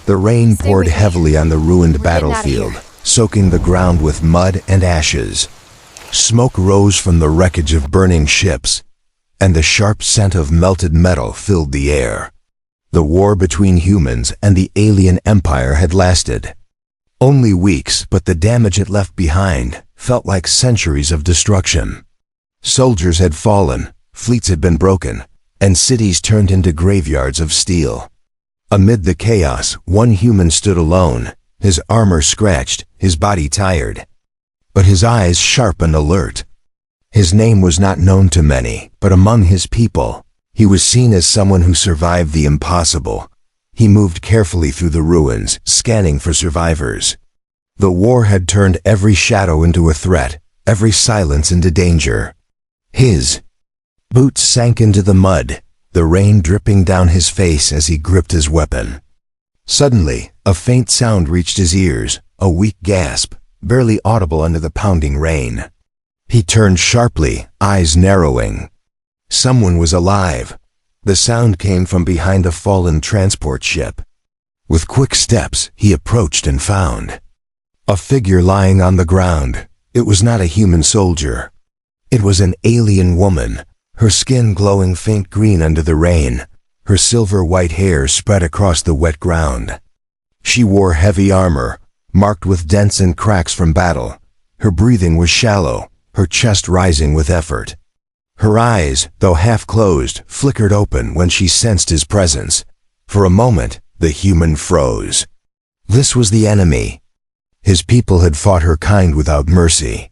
The rain Stay poured with me. heavily on the ruined We're getting outta battlefield, here. soaking the ground with mud and ashes. Smoke rose from the wreckage of burning ships, and the sharp scent of melted metal filled the air. The war between humans and the alien empire had lasted only weeks, but the damage it left behind felt like centuries of destruction. Soldiers had fallen, fleets had been broken, and cities turned into graveyards of steel. Amid the chaos, one human stood alone, his armor scratched, his body tired, but his eyes sharp and alert. His name was not known to many, but among his people, he was seen as someone who survived the impossible. He moved carefully through the ruins, scanning for survivors. The war had turned every shadow into a threat, every silence into danger. His boots sank into the mud, the rain dripping down his face as he gripped his weapon. Suddenly, a faint sound reached his ears, a weak gasp, barely audible under the pounding rain. He turned sharply, eyes narrowing. Someone was alive. The sound came from behind a fallen transport ship. With quick steps, he approached and found a figure lying on the ground. It was not a human soldier. It was an alien woman, her skin glowing faint green under the rain, her silver-white hair spread across the wet ground. She wore heavy armor, marked with dents and cracks from battle. Her breathing was shallow, her chest rising with effort. Her eyes, though half-closed, flickered open when she sensed his presence. For a moment, the human froze. This was the enemy. His people had fought her kind without mercy.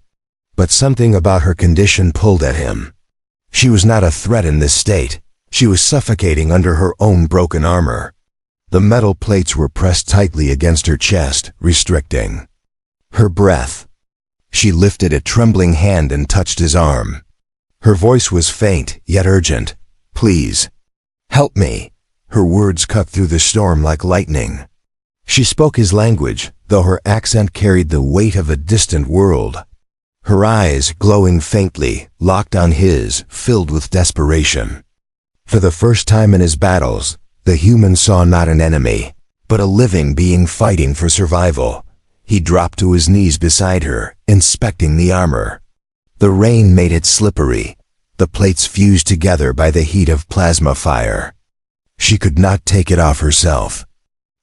But something about her condition pulled at him. She was not a threat in this state. She was suffocating under her own broken armor. The metal plates were pressed tightly against her chest, restricting her breath. She lifted a trembling hand and touched his arm. Her voice was faint, yet urgent. "Please, help me." Her words cut through the storm like lightning. She spoke his language, though her accent carried the weight of a distant world. Her eyes, glowing faintly, locked on his, filled with desperation. For the first time in his battles, the human saw not an enemy, but a living being fighting for survival. He dropped to his knees beside her, inspecting the armor. The rain made it slippery. The plates fused together by the heat of plasma fire. She could not take it off herself.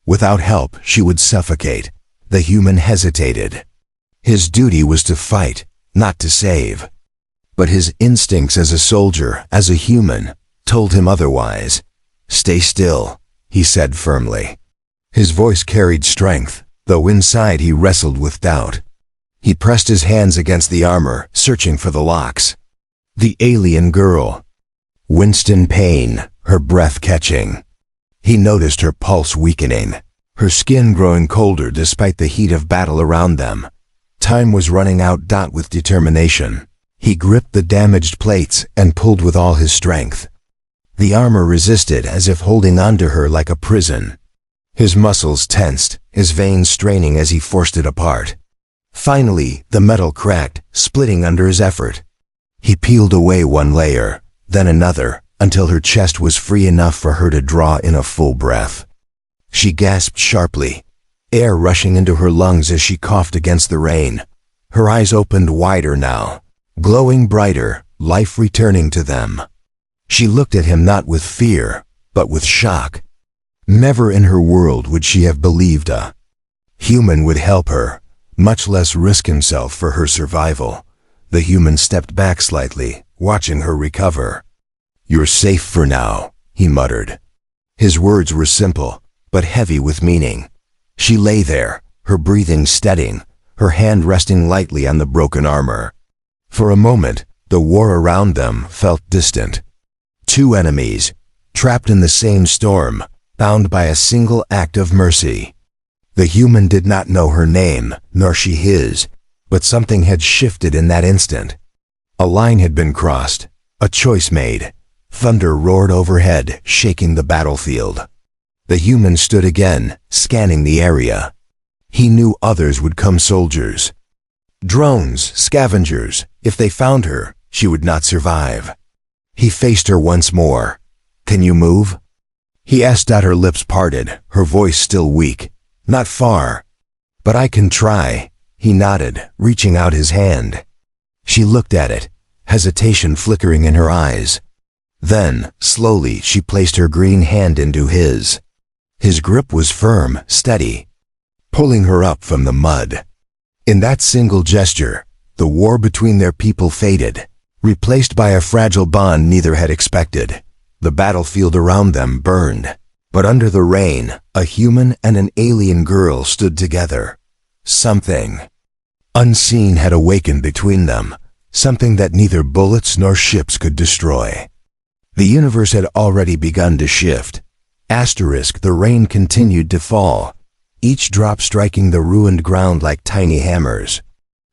Without help, she would suffocate. The human hesitated. His duty was to fight, not to save. But his instincts as a soldier, as a human, told him otherwise. "Stay still," he said firmly. His voice carried strength, though inside he wrestled with doubt. He pressed his hands against the armor, searching for the locks. The alien girl winced in pain, her breath catching. He noticed her pulse weakening, her skin growing colder despite the heat of battle around them. Time was running out. With determination, he gripped the damaged plates and pulled with all his strength. The armor resisted, as if holding onto her like a prison. His muscles tensed, his veins straining as he forced it apart. Finally, the metal cracked, splitting under his effort. He peeled away one layer, then another, until her chest was free enough for her to draw in a full breath. She gasped sharply, air rushing into her lungs as she coughed against the rain. Her eyes opened wider now, glowing brighter, life returning to them. She looked at him not with fear, but with shock. Never in her world would she have believed a human would help her, much less risk himself for her survival. The human stepped back slightly, watching her recover. "You're safe for now," he muttered. His words were simple, but heavy with meaning. She lay there, her breathing steadying, her hand resting lightly on the broken armor. For a moment, the war around them felt distant. Two enemies, trapped in the same storm, bound by a single act of mercy. The human did not know her name, nor she his, but something had shifted in that instant. A line had been crossed, a choice made. Thunder roared overhead, shaking the battlefield. The human stood again, scanning the area. He knew others would come, soldiers. Drones, scavengers. If they found her, she would not survive. He faced her once more. "Can you move?" He asked. Her lips parted, her voice still weak. Not far. But I can try. He nodded, reaching out his hand. She looked at it, hesitation flickering in her eyes. Then, slowly, she placed her green hand into his. His grip was firm, steady, pulling her up from the mud. In that single gesture, the war between their people faded, replaced by a fragile bond neither had expected. The battlefield around them burned, but under the rain, a human and an alien girl stood together. Something unseen had awakened between them, something that neither bullets nor ships could destroy. The universe had already begun to shift. The rain continued to fall, each drop striking the ruined ground like tiny hammers.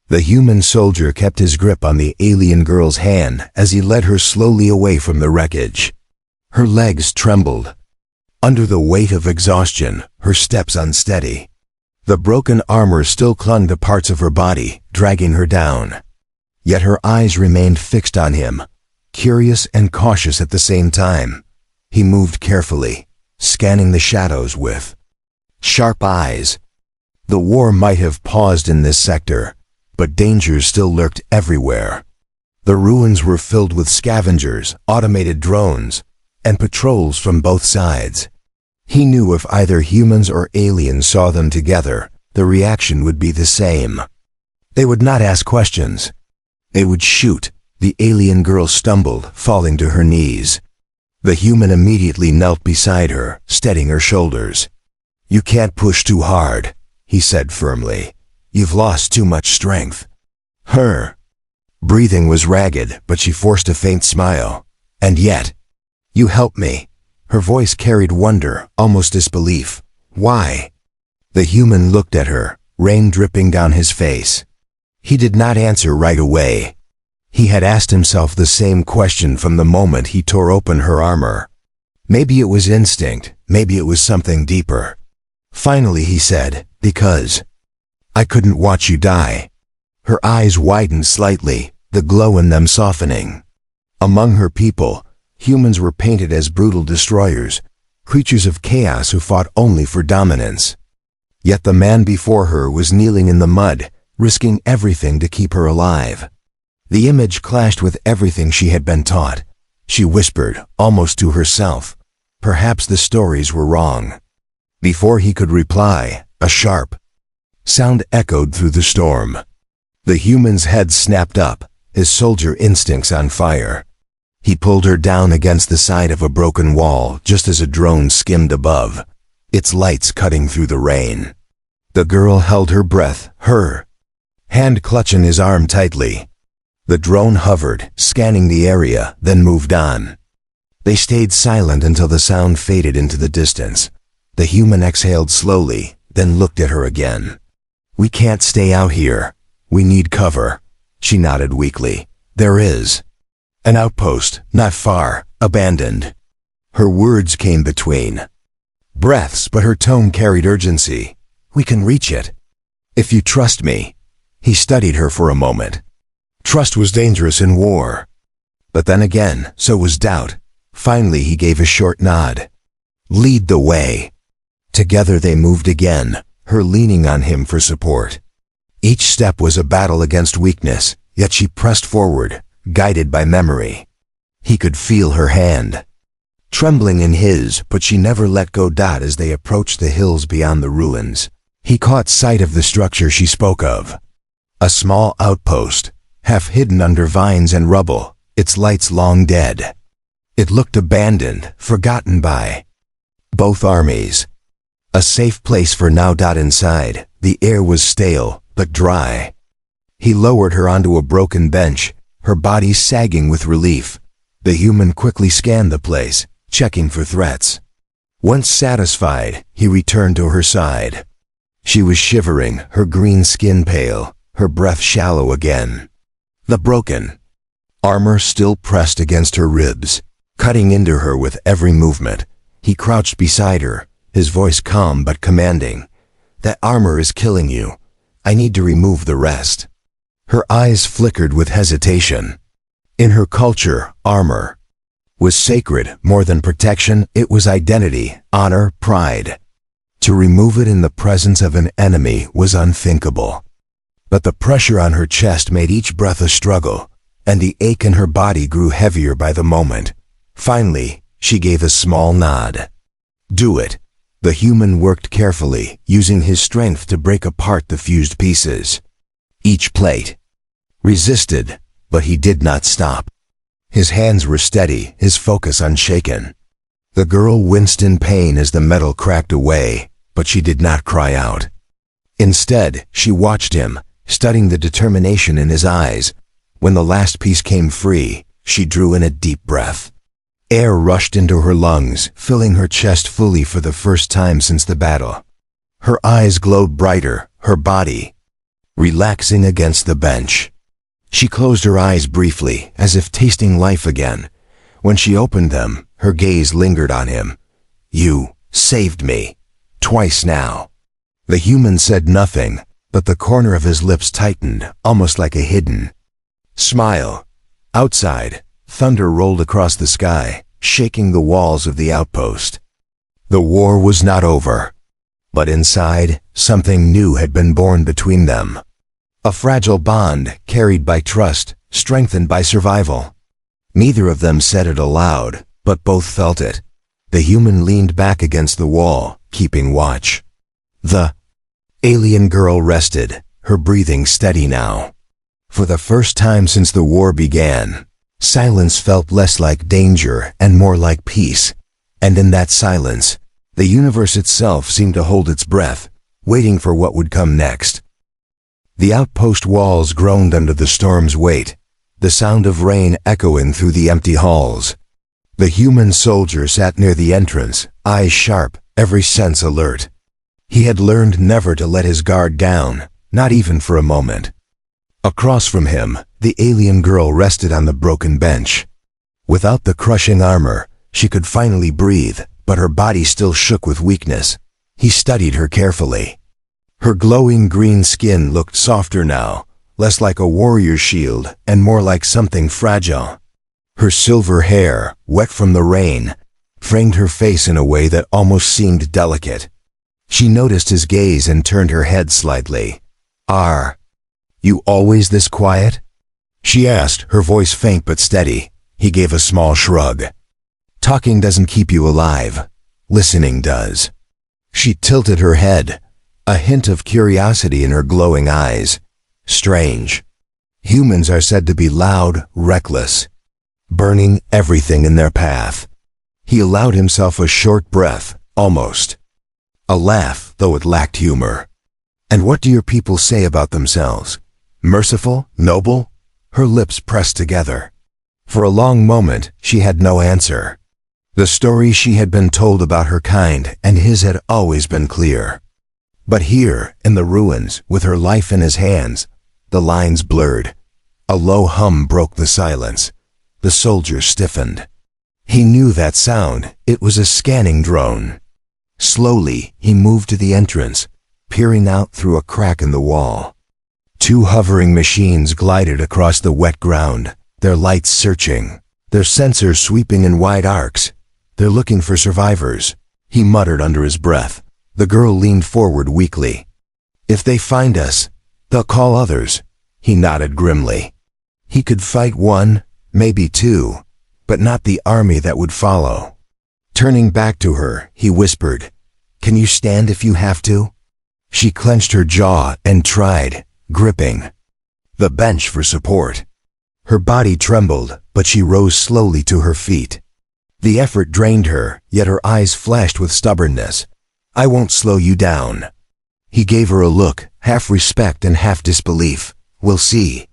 The human soldier kept his grip on the alien girl's hand as he led her slowly away from the wreckage. Her legs trembled. Under the weight of exhaustion, her steps unsteady. The broken armor still clung to parts of her body, dragging her down. Yet her eyes remained fixed on him, curious and cautious at the same time. He moved carefully, scanning the shadows with sharp eyes. The war might have paused in this sector, but dangers still lurked everywhere. The ruins were filled with scavengers, automated drones, and patrols from both sides. He knew if either humans or aliens saw them together, the reaction would be the same. They would not ask questions. They would shoot. The alien girl stumbled, falling to her knees. The human immediately knelt beside her, steadying her shoulders. "You can't push too hard," he said firmly. "You've lost too much strength." Her breathing was ragged, but she forced a faint smile. "And yet, you helped me." Her voice carried wonder, almost disbelief. "Why?" The human looked at her, rain dripping down his face. He did not answer right away. He had asked himself the same question from the moment he tore open her armor. Maybe it was instinct, maybe it was something deeper. Finally he said, "Because I couldn't watch you die." Her eyes widened slightly, the glow in them softening. Among her people, humans were painted as brutal destroyers, creatures of chaos who fought only for dominance. Yet the man before her was kneeling in the mud, risking everything to keep her alive. The image clashed with everything she had been taught. She whispered, almost to herself, perhaps the stories were wrong. Before he could reply, a sharp sound echoed through the storm. The human's head snapped up, his soldier instincts on fire. He pulled her down against the side of a broken wall just as a drone skimmed above, its lights cutting through the rain. The girl held her breath, her hand clutching his arm tightly. The drone hovered, scanning the area, then moved on. They stayed silent until the sound faded into the distance. The human exhaled slowly, then looked at her again. "We can't stay out here. We need cover." She nodded weakly. "There is an outpost, not far, abandoned." Her words came between breaths, but her tone carried urgency. "We can reach it, if you trust me." He studied her for a moment. Trust was dangerous in war. But then again, so was doubt. Finally he gave a short nod. "Lead the way." Together they moved again, her leaning on him for support. Each step was a battle against weakness, yet she pressed forward, guided by memory. He could feel her hand trembling in his, but she never let go. As they approached the hills beyond the ruins, he caught sight of the structure she spoke of. A small outpost, half hidden under vines and rubble, its lights long dead. It looked abandoned, forgotten by both armies. A safe place for now. Inside, the air was stale, but dry. He lowered her onto a broken bench, her body sagging with relief. The human quickly scanned the place, checking for threats. Once satisfied, he returned to her side. She was shivering, her green skin pale, her breath shallow again. The broken armor still pressed against her ribs, cutting into her with every movement. He crouched beside her, his voice calm but commanding. "That armor is killing you. I need to remove the rest." Her eyes flickered with hesitation. In her culture, armor was sacred. More than protection, it was identity, honor, pride. To remove it in the presence of an enemy was unthinkable. But the pressure on her chest made each breath a struggle, and the ache in her body grew heavier by the moment. Finally, she gave a small nod. Do it. The human worked carefully, using his strength to break apart the fused pieces. Each plate resisted, but he did not stop. His hands were steady, his focus unshaken. The girl winced in pain as the metal cracked away, but she did not cry out. Instead, she watched him, studying the determination in his eyes. When the last piece came free, she drew in a deep breath. Air rushed into her lungs, filling her chest fully for the first time since the battle. Her eyes glowed brighter, her body relaxing against the bench. She closed her eyes briefly, as if tasting life again. When she opened them, her gaze lingered on him. You saved me. Twice now. The human said nothing, but the corner of his lips tightened, almost like a hidden smile. Outside, thunder rolled across the sky, shaking the walls of the outpost. The war was not over. But inside, something new had been born between them. A fragile bond, carried by trust, strengthened by survival. Neither of them said it aloud, but both felt it. The human leaned back against the wall, keeping watch. The alien girl rested, her breathing steady now. For the first time since the war began, silence felt less like danger and more like peace. And in that silence, the universe itself seemed to hold its breath, waiting for what would come next. The outpost walls groaned under the storm's weight, the sound of rain echoing through the empty halls. The human soldier sat near the entrance, eyes sharp, every sense alert. He had learned never to let his guard down, not even for a moment. Across from him, the alien girl rested on the broken bench. Without the crushing armor, she could finally breathe, but her body still shook with weakness. He studied her carefully. Her glowing green skin looked softer now, less like a warrior's shield and more like something fragile. Her silver hair, wet from the rain, framed her face in a way that almost seemed delicate. She noticed his gaze and turned her head slightly. "Are you always this quiet?" she asked, her voice faint but steady. He gave a small shrug. "Talking doesn't keep you alive. Listening does." She tilted her head, a hint of curiosity in her glowing eyes. Strange. Humans are said to be loud, reckless, burning everything in their path. He allowed himself a short breath, almost a laugh, though it lacked humor. "And what do your people say about themselves? Merciful? Noble?" Her lips pressed together. For a long moment, she had no answer. The story she had been told about her kind and his had always been clear. But here, in the ruins, with her life in his hands, the lines blurred. A low hum broke the silence. The soldier stiffened. He knew that sound. It was a scanning drone. Slowly, he moved to the entrance, peering out through a crack in the wall. Two hovering machines glided across the wet ground, their lights searching, their sensors sweeping in wide arcs. "They're looking for survivors," he muttered under his breath. The girl leaned forward weakly. "If they find us, they'll call others." He nodded grimly. He could fight one, maybe two, but not the army that would follow. Turning back to her, he whispered, "Can you stand if you have to?" She clenched her jaw and tried, gripping the bench for support. Her body trembled, but she rose slowly to her feet. The effort drained her, yet her eyes flashed with stubbornness. "I won't slow you down." He gave her a look, half respect and half disbelief. "We'll see."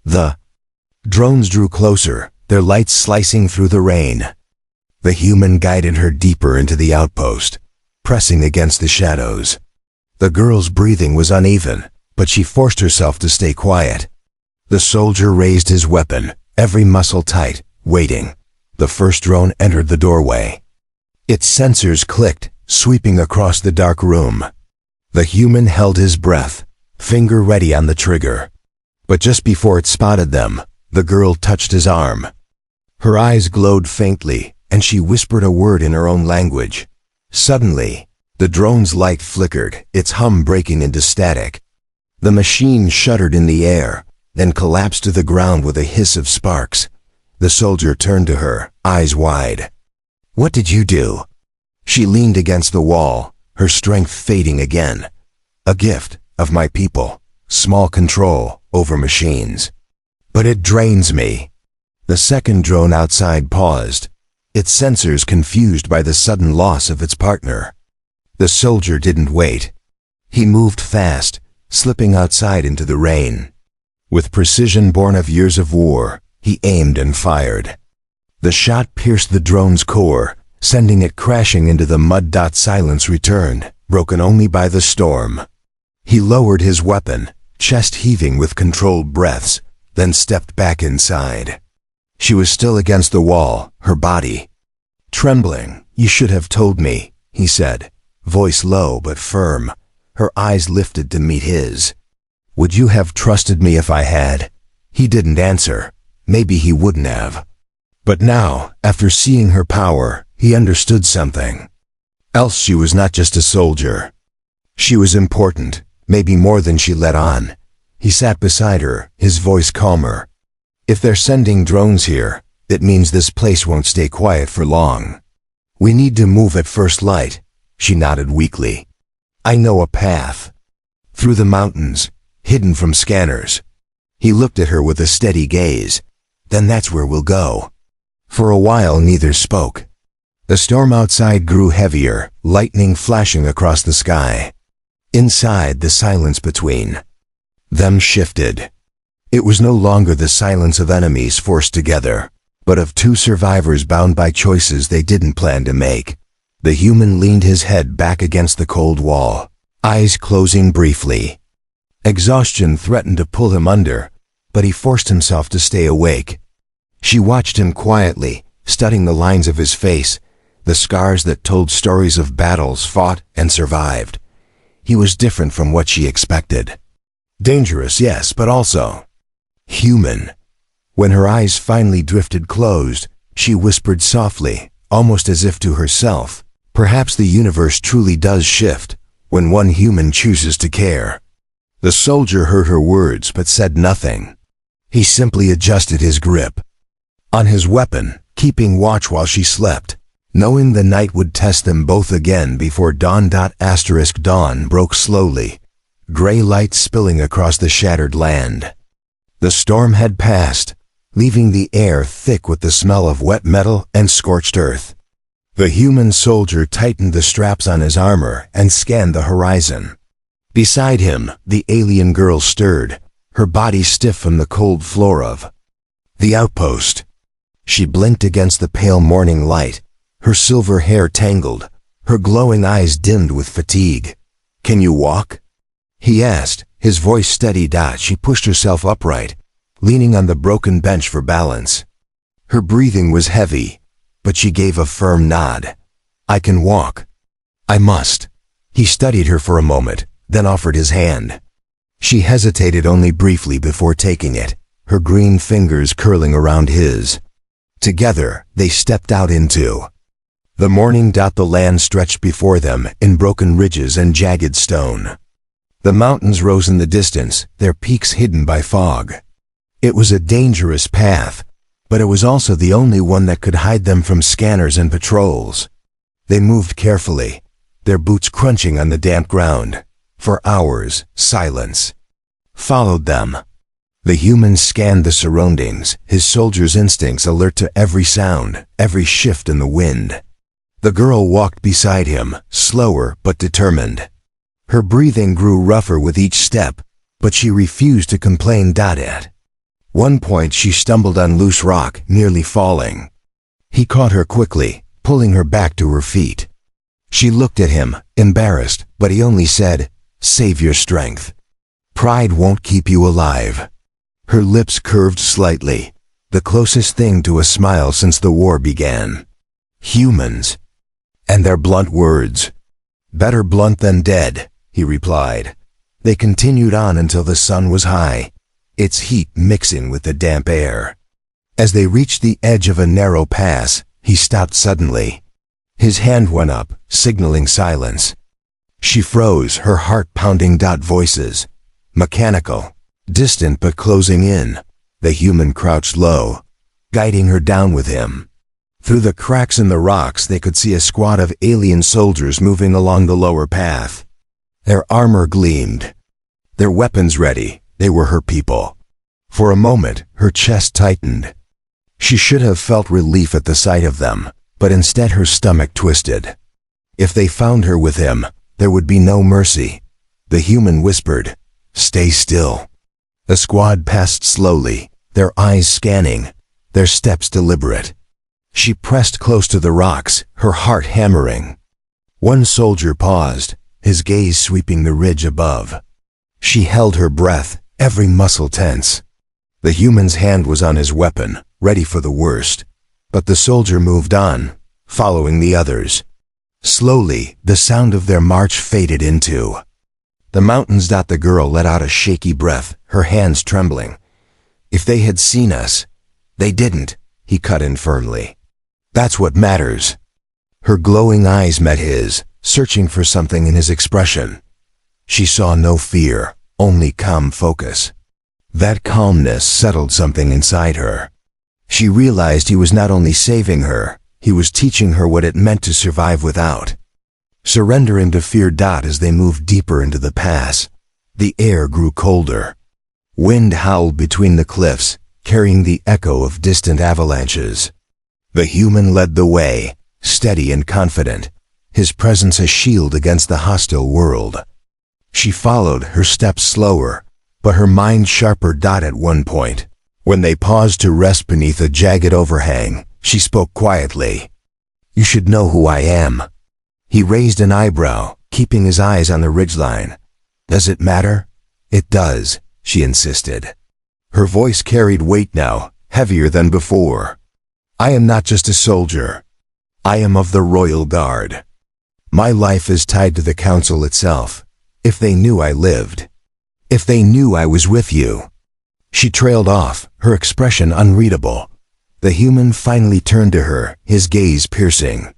The drones drew closer, their lights slicing through the rain. The human guided her deeper into the outpost, pressing against the shadows. The girl's breathing was uneven, but she forced herself to stay quiet. The soldier raised his weapon, every muscle tight, waiting. The first drone entered the doorway. Its sensors clicked, sweeping across the dark room. The human held his breath, finger ready on the trigger. But just before it spotted them, the girl touched his arm. Her eyes glowed faintly, and she whispered a word in her own language. Suddenly, the drone's light flickered, its hum breaking into static. The machine shuddered in the air, then collapsed to the ground with a hiss of sparks. The soldier turned to her, eyes wide. "What did you do?" She leaned against the wall, her strength fading again. "A gift of my people, small control over machines. But it drains me." The second drone outside paused, its sensors confused by the sudden loss of its partner. The soldier didn't wait. He moved fast, slipping outside into the rain. With precision born of years of war, he aimed and fired. The shot pierced the drone's core, sending it crashing into the mud. Silence returned, broken only by the storm. He lowered his weapon, chest heaving with controlled breaths, then stepped back inside. She was still against the wall, her body trembling. "You should have told me," he said, voice low but firm. Her eyes lifted to meet his. "Would you have trusted me if I had?" He didn't answer. Maybe he wouldn't have. But now, after seeing her power, he understood something. Else she was not just a soldier. She was important, maybe more than she let on. He sat beside her, his voice calmer. "If they're sending drones here, it means this place won't stay quiet for long. We need to move at first light." She nodded weakly. "I know a path. Through the mountains, hidden from scanners." He looked at her with a steady gaze. "Then that's where we'll go." For a while neither spoke. The storm outside grew heavier, lightning flashing across the sky. Inside, the silence between them shifted. It was no longer the silence of enemies forced together, but of two survivors bound by choices they didn't plan to make. The human leaned his head back against the cold wall, eyes closing briefly. Exhaustion threatened to pull him under, but he forced himself to stay awake. She watched him quietly, studying the lines of his face, the scars that told stories of battles fought and survived. He was different from what she expected. Dangerous, yes, but also human. When her eyes finally drifted closed, she whispered softly, almost as if to herself, "Perhaps the universe truly does shift when one human chooses to care." The soldier heard her words but said nothing. He simply adjusted his grip on his weapon, keeping watch while she slept, knowing the night would test them both again before dawn. Dawn broke slowly, gray light spilling across the shattered land. The storm had passed, leaving the air thick with the smell of wet metal and scorched earth. The human soldier tightened the straps on his armor and scanned the horizon. Beside him, the alien girl stirred, her body stiff from the cold floor of the outpost. She blinked against the pale morning light, her silver hair tangled, her glowing eyes dimmed with fatigue. "Can you walk?" he asked, his voice steady. She pushed herself upright, leaning on the broken bench for balance. Her breathing was heavy, but she gave a firm nod. "I can walk. I must." He studied her for a moment, then offered his hand. She hesitated only briefly before taking it, her green fingers curling around his. Together, they stepped out into the morning. The land stretched before them in broken ridges and jagged stone. The mountains rose in the distance, their peaks hidden by fog. It was a dangerous path, but it was also the only one that could hide them from scanners and patrols. They moved carefully, their boots crunching on the damp ground. For hours, silence followed them. The human scanned the surroundings, his soldier's instincts alert to every sound, every shift in the wind. The girl walked beside him, slower but determined. Her breathing grew rougher with each step, but she refused to complain. At one point she stumbled on loose rock, nearly falling. He caught her quickly, pulling her back to her feet. She looked at him, embarrassed, but he only said, "Save your strength. Pride won't keep you alive." Her lips curved slightly, the closest thing to a smile since the war began. "Humans. And their blunt words." "Better blunt than dead," he replied. They continued on until the sun was high, its heat mixing with the damp air. As they reached the edge of a narrow pass, he stopped suddenly. His hand went up, signaling silence. She froze, her heart pounding. Voices. Mechanical. Distant but closing in. The human crouched low, guiding her down with him. Through the cracks in the rocks they could see a squad of alien soldiers moving along the lower path. Their armor gleamed. Their weapons ready. They were her people. For a moment, her chest tightened. She should have felt relief at the sight of them, but instead her stomach twisted. If they found her with him, there would be no mercy. The human whispered, "Stay still." The squad passed slowly, their eyes scanning, their steps deliberate. She pressed close to the rocks, her heart hammering. One soldier paused, his gaze sweeping the ridge above. She held her breath, every muscle tense. The human's hand was on his weapon, ready for the worst. But the soldier moved on, following the others. Slowly, the sound of their march faded into the mountains. The girl let out a shaky breath, her hands trembling. If they had seen us. They didn't, he cut in firmly. That's what matters. Her glowing eyes met his, searching for something in his expression. She saw no fear, only calm focus. That calmness settled something inside her. She realized he was not only saving her, he was teaching her what it meant to survive without. Surrendering to fear. As they moved deeper into the pass, the air grew colder. Wind howled between the cliffs, carrying the echo of distant avalanches. The human led the way, steady and confident, his presence a shield against the hostile world. She followed, her steps slower, but her mind sharper. At one point, when they paused to rest beneath a jagged overhang, she spoke quietly. "You should know who I am." He raised an eyebrow, keeping his eyes on the ridgeline. "Does it matter?" "It does," she insisted. Her voice carried weight now, heavier than before. "I am not just a soldier. I am of the Royal Guard. My life is tied to the Council itself. If they knew I lived. If they knew I was with you." She trailed off, her expression unreadable. The human finally turned to her, his gaze piercing.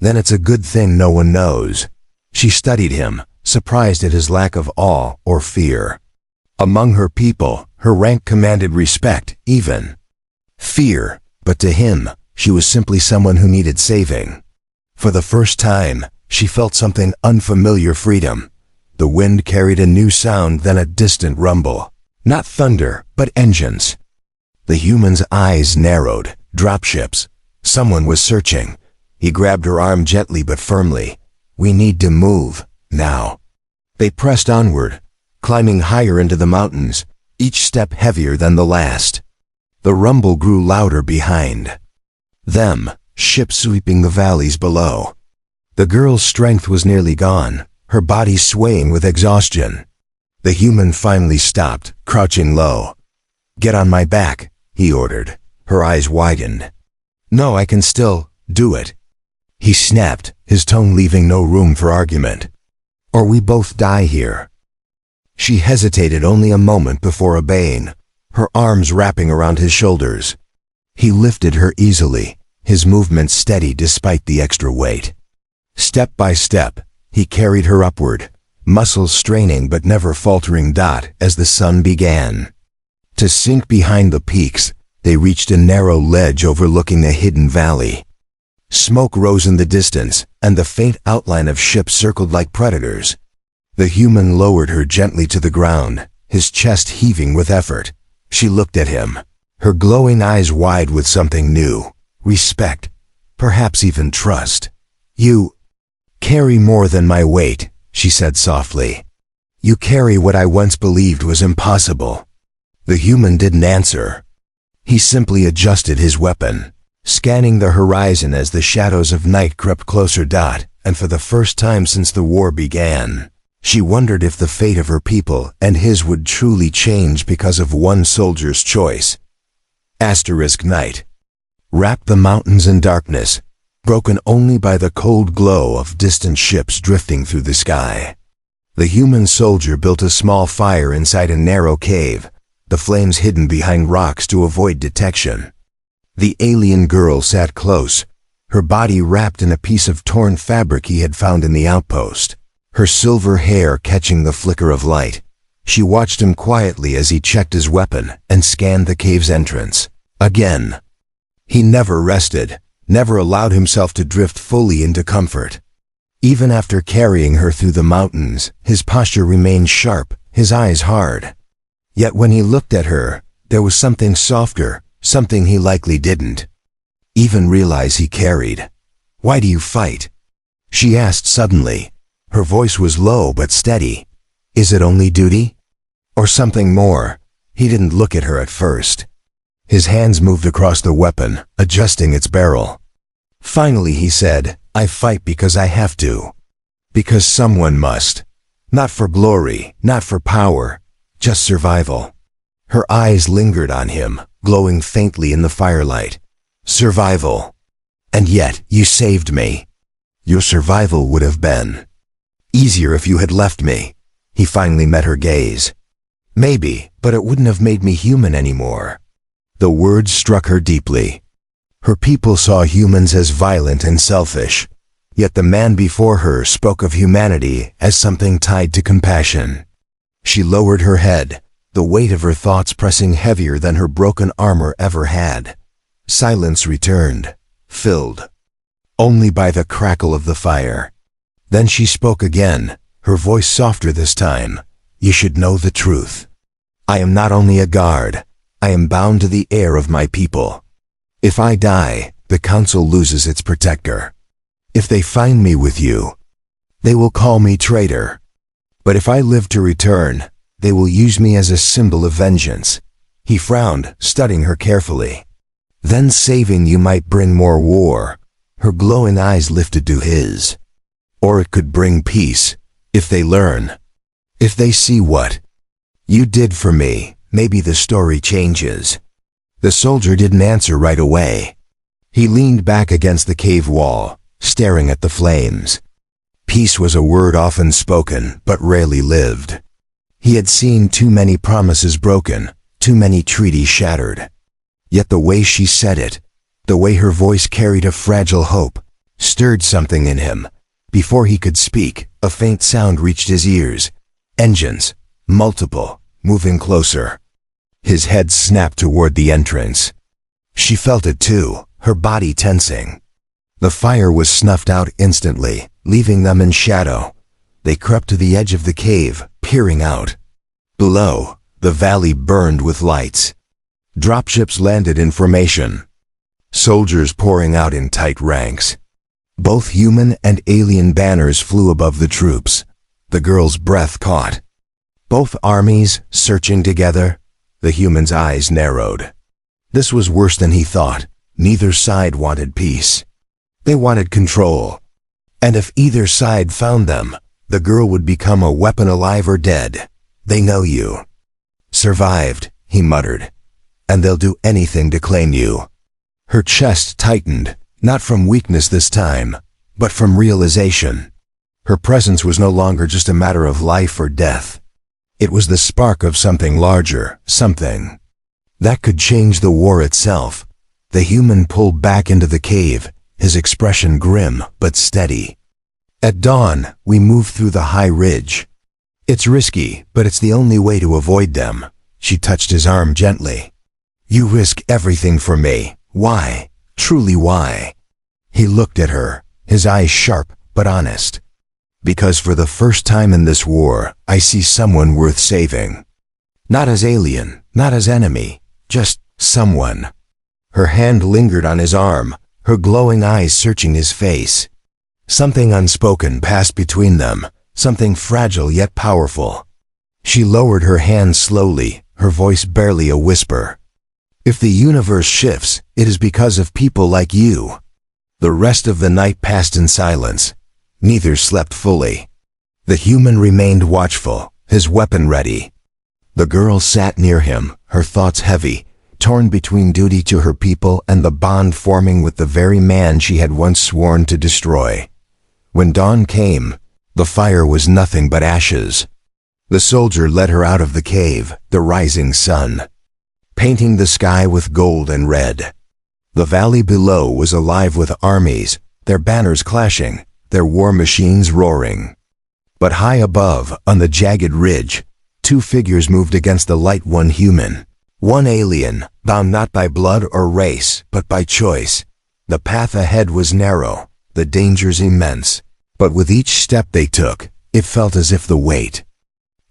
"Then it's a good thing no one knows." She studied him, surprised at his lack of awe or fear. Among her people, her rank commanded respect, even fear, but to him, she was simply someone who needed saving. For the first time, she felt something unfamiliar. Freedom. The wind carried a new sound, then a distant rumble. Not thunder, but engines. The human's eyes narrowed. Dropships. Someone was searching. He grabbed her arm gently but firmly. "We need to move, now." They pressed onward, climbing higher into the mountains, each step heavier than the last. The rumble grew louder behind them, ships sweeping the valleys below. The girl's strength was nearly gone, her body swaying with exhaustion. The human finally stopped, crouching low. "Get on my back," he ordered. Her eyes widened. "No, I can still do it," he snapped, his tone leaving no room for argument. "Or we both die here." She hesitated only a moment before obeying, her arms wrapping around his shoulders. He lifted her easily, his movements steady despite the extra weight. Step by step, he carried her upward, muscles straining but never faltering. As the sun began to sink behind the peaks, they reached a narrow ledge overlooking a hidden valley. Smoke rose in the distance, and the faint outline of ships circled like predators. The human lowered her gently to the ground, his chest heaving with effort. She looked at him, her glowing eyes wide with something new. Respect, perhaps even trust. "You carry more than my weight," she said softly. "You carry what I once believed was impossible." The human didn't answer. He simply adjusted his weapon, scanning the horizon as the shadows of night crept closer. And for the first time since the war began, she wondered if the fate of her people and his would truly change because of one soldier's choice. Night wrapped the mountains in darkness, broken only by the cold glow of distant ships drifting through the sky. The human soldier built a small fire inside a narrow cave, the flames hidden behind rocks to avoid detection. The alien girl sat close, her body wrapped in a piece of torn fabric he had found in the outpost, her silver hair catching the flicker of light. She watched him quietly as he checked his weapon and scanned the cave's entrance. Again. He never rested, never allowed himself to drift fully into comfort. Even after carrying her through the mountains, his posture remained sharp, his eyes hard. Yet when he looked at her, there was something softer, something he likely didn't even realize he carried. "Why do you fight?" she asked suddenly. Her voice was low but steady. "Is it only duty? Or something more?" He didn't look at her at first. His hands moved across the weapon, adjusting its barrel. Finally he said, "I fight because I have to. Because someone must. Not for glory, not for power, just survival." Her eyes lingered on him, glowing faintly in the firelight. "Survival. And yet you saved me. Your survival would have been easier if you had left me." He finally met her gaze. "Maybe, but it wouldn't have made me human anymore." The words struck her deeply. Her people saw humans as violent and selfish, yet the man before her spoke of humanity as something tied to compassion. She lowered her head, the weight of her thoughts pressing heavier than her broken armor ever had. Silence returned, filled only by the crackle of the fire. Then she spoke again, her voice softer this time. "You should know the truth. I am not only a guard, I am bound to the heir of my people. If I die, the council loses its protector. If they find me with you, they will call me traitor. But if I live to return, they will use me as a symbol of vengeance." He frowned, studying her carefully. "Then saving you might bring more war." Her glowing eyes lifted to his. "Or it could bring peace, if they learn. If they see what you did for me, maybe the story changes." The soldier didn't answer right away. He leaned back against the cave wall, staring at the flames. Peace was a word often spoken, but rarely lived. He had seen too many promises broken, too many treaties shattered. Yet the way she said it, the way her voice carried a fragile hope, stirred something in him. Before he could speak, a faint sound reached his ears. Engines, multiple, moving closer. His head snapped toward the entrance. She felt it too, her body tensing. The fire was snuffed out instantly, leaving them in shadow. They crept to the edge of the cave, peering out. Below, the valley burned with lights. Dropships landed in formation. Soldiers pouring out in tight ranks. Both human and alien banners flew above the troops. The girl's breath caught. Both armies searching together. The human's eyes narrowed. This was worse than he thought. Neither side wanted peace. They wanted control. And if either side found them, the girl would become a weapon, alive or dead. "They know you. Survived," he muttered. "And they'll do anything to claim you." Her chest tightened, not from weakness this time, but from realization. Her presence was no longer just a matter of life or death. It was the spark of something larger, something that could change the war itself. The human pulled back into the cave, his expression grim but steady. "At dawn, we move through the high ridge. It's risky, but it's the only way to avoid them." She touched his arm gently. "You risk everything for me. Why? Truly why?" He looked at her, his eyes sharp but honest. "Because for the first time in this war, I see someone worth saving. Not as alien, not as enemy, just someone." Her hand lingered on his arm, her glowing eyes searching his face. Something unspoken passed between them, something fragile yet powerful. She lowered her hand slowly, her voice barely a whisper. "If the universe shifts, it is because of people like you." The rest of the night passed in silence. Neither slept fully. The human remained watchful, his weapon ready. The girl sat near him, her thoughts heavy, torn between duty to her people and the bond forming with the very man she had once sworn to destroy. When dawn came, the fire was nothing but ashes. The soldier led her out of the cave, the rising sun painting the sky with gold and red. The valley below was alive with armies, their banners clashing, their war machines roaring. But high above, on the jagged ridge, two figures moved against the light, one human, one alien, bound not by blood or race, but by choice. The path ahead was narrow, the dangers immense, but with each step they took, it felt as if the weight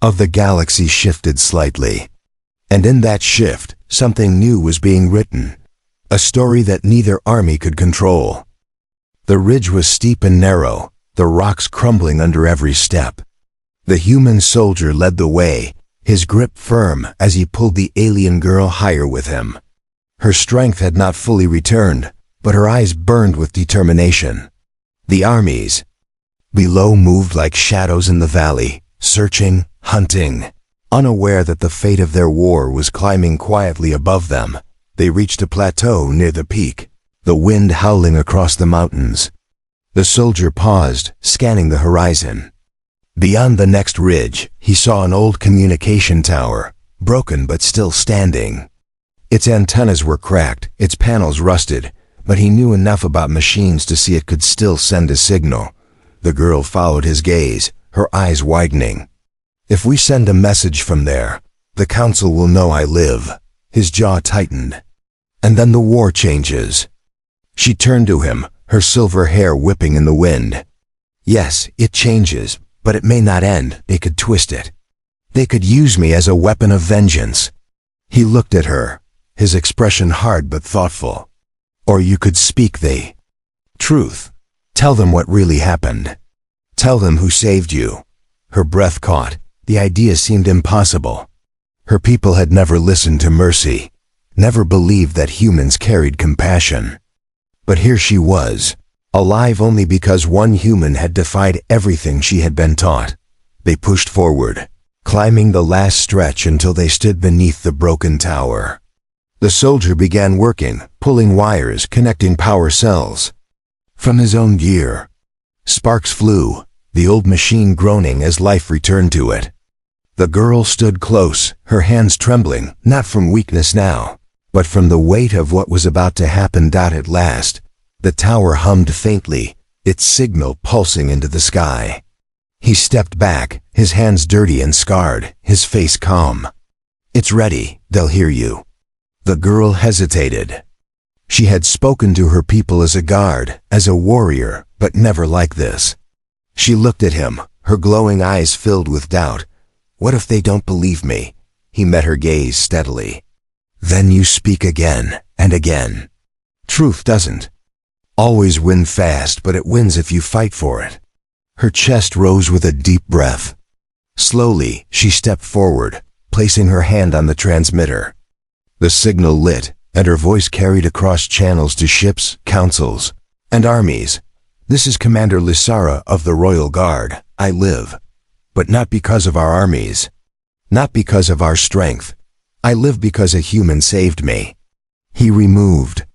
of the galaxy shifted slightly. And in that shift, something new was being written, a story that neither army could control. The ridge was steep and narrow, the rocks crumbling under every step. The human soldier led the way, his grip firm as he pulled the alien girl higher with him. Her strength had not fully returned, but her eyes burned with determination. The armies below moved like shadows in the valley, searching, hunting. Unaware that the fate of their war was climbing quietly above them, they reached a plateau near the peak, the wind howling across the mountains. The soldier paused, scanning the horizon. Beyond the next ridge, he saw an old communication tower, broken but still standing. Its antennas were cracked, its panels rusted, but he knew enough about machines to see it could still send a signal. The girl followed his gaze, her eyes widening. If we send a message from there, the council will know I live. His jaw tightened. And then the war changes. She turned to him, her silver hair whipping in the wind. Yes, it changes, but it may not end. They could twist it. They could use me as a weapon of vengeance. He looked at her, his expression hard but thoughtful. Or you could speak the truth. Tell them what really happened. Tell them who saved you. Her breath caught. The idea seemed impossible. Her people had never listened to mercy, never believed that humans carried compassion. But here she was, alive only because one human had defied everything she had been taught. They pushed forward, climbing the last stretch until they stood beneath the broken tower. The soldier began working, pulling wires, connecting power cells. From his own gear, sparks flew, the old machine groaning as life returned to it. The girl stood close, her hands trembling, not from weakness now, but from the weight of what was about to happen. At last, the tower hummed faintly, its signal pulsing into the sky. He stepped back, his hands dirty and scarred, his face calm. It's ready, they'll hear you. The girl hesitated. She had spoken to her people as a guard, as a warrior, but never like this. She looked at him, her glowing eyes filled with doubt. What if they don't believe me? He met her gaze steadily. Then you speak again, and again. Truth doesn't always win fast, but it wins if you fight for it. Her chest rose with a deep breath. Slowly, she stepped forward, placing her hand on the transmitter. The signal lit, and her voice carried across channels to ships, councils, and armies. This is Commander Lysara of the Royal Guard. I live. But not because of our armies. Not because of our strength. I live because a human saved me. He removed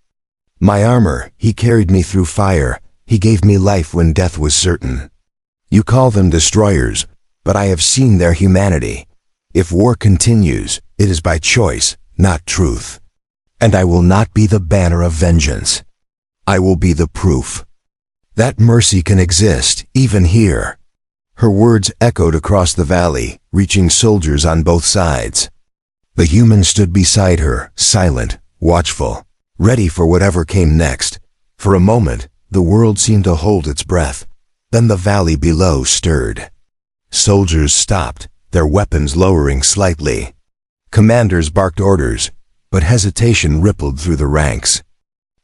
my armor, he carried me through fire, he gave me life when death was certain. You call them destroyers, but I have seen their humanity. If war continues, it is by choice, not truth. And I will not be the banner of vengeance. I will be the proof that mercy can exist, even here. Her words echoed across the valley, reaching soldiers on both sides. The human stood beside her, silent, watchful, ready for whatever came next. For a moment, the world seemed to hold its breath. Then the valley below stirred. Soldiers stopped, their weapons lowering slightly. Commanders barked orders, but hesitation rippled through the ranks.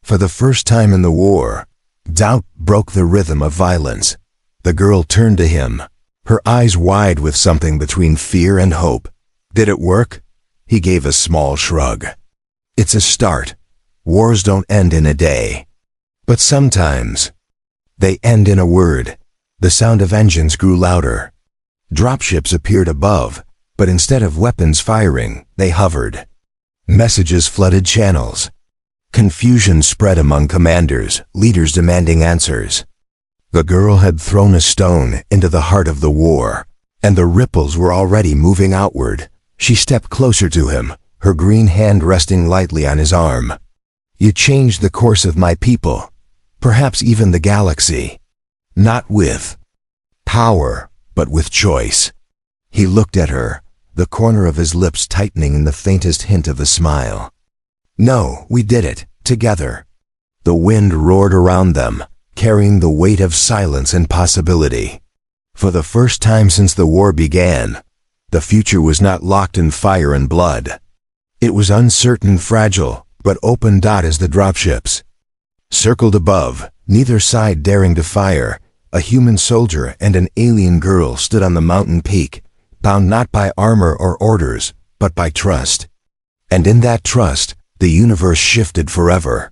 For the first time in the war, doubt broke the rhythm of violence. The girl turned to him, her eyes wide with something between fear and hope. Did it work? He gave a small shrug. It's a start. Wars don't end in a day. But sometimes, they end in a word. The sound of engines grew louder. Dropships appeared above, but instead of weapons firing, they hovered. Messages flooded channels. Confusion spread among commanders, leaders demanding answers. The girl had thrown a stone into the heart of the war, and the ripples were already moving outward. She stepped closer to him, her green hand resting lightly on his arm. You changed the course of my people, perhaps even the galaxy. Not with power, but with choice. He looked at her, the corner of his lips tightening in the faintest hint of a smile. No, we did it, together. The wind roared around them, carrying the weight of silence and possibility. For the first time since the war began, the future was not locked in fire and blood. It was uncertain, fragile, but open as the dropships. Circled above, neither side daring to fire, a human soldier and an alien girl stood on the mountain peak, bound not by armor or orders, but by trust. And in that trust, the universe shifted forever.